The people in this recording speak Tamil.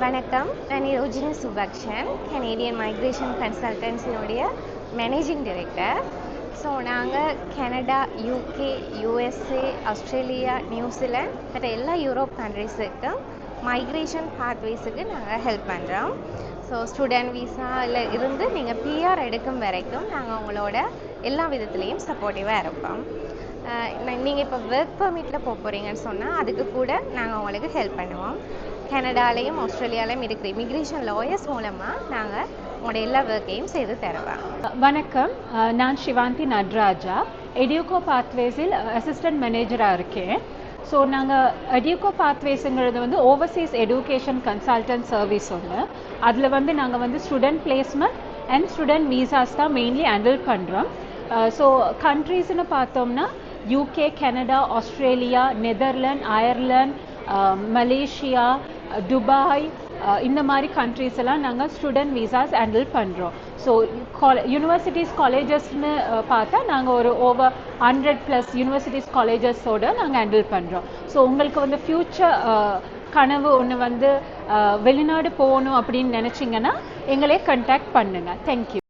வணக்கம். நான் ரோஜினி சுபக்ஷன், கனேடியன் மைக்ரேஷன் கன்சல்டன்சியோடைய மேனேஜிங் டைரக்டர். ஸோ நாங்கள் Canada, UK, USA, Australia, New Zealand மற்ற எல்லா யூரோப் கண்ட்ரிஸுக்கும் மைக்ரேஷன் பாத்வேஸுக்கு நாங்கள் ஹெல்ப் பண்ணுறோம். ஸோ ஸ்டூடெண்ட் விசாவில் இருந்து நீங்கள் பிஆர் எடுக்கும் வரைக்கும் நாங்கள் உங்களோட எல்லா விதத்துலேயும் சப்போர்ட்டிவாக இருப்போம். நீங்கள் இப்போ ஒர்க் பர்மிட்டில் போக போகிறீங்கன்னு சொன்னால் அதுக்கு கூட நாங்கள் உங்களுக்கு ஹெல்ப் பண்ணுவோம். கனடாலேயும் ஆஸ்திரேலியாலையும் இருக்கிற இமிக்ரேஷன் லாயர்ஸ் மூலமாக நாங்கள் உங்களோட எல்லா ஒர்க்கையும் செய்து தருவோம். வணக்கம், நான் சிவாந்தி நட்ராஜா, எடியூகோ பாத்வேஸில் அசிஸ்டன்ட் மேனேஜராக இருக்கேன். ஸோ நாங்கள் எடியூகோ பாத்வேஸுங்கிறது வந்து ஓவர்சீஸ் எஜுகேஷன் கன்சல்டன்ட் சர்வீஸ் ஒன்று. அதில் நாங்கள் student placement and student visas தான் மெயின்லி ஹேண்டில் பண்ணுறோம். ஸோ கண்ட்ரீஸ்னு பார்த்தோம்னா UK, Canada, Australia, Netherlands, Ireland, Malaysia, Dubai, இந்த மாதிரி கண்ட்ரீஸ் எல்லாம் நாங்கள் ஸ்டூடெண்ட் விசாஸ் ஹேண்டில் பண்ணுறோம். ஸோ யூனிவர்சிட்டிஸ் காலேஜஸ்னு பார்த்தா நாங்கள் ஒரு ஓவர் 100+ யூனிவர்சிட்டிஸ் காலேஜஸோடு நாங்கள் ஹேண்டில் பண்ணுறோம். ஸோ உங்களுக்கு ஃப்யூச்சர் கனவு ஒன்று வெளிநாடு போகணும் அப்படின்னு நினச்சிங்கன்னா எங்களே கண்டாக்ட் பண்ணுங்கள். தேங்க்யூ.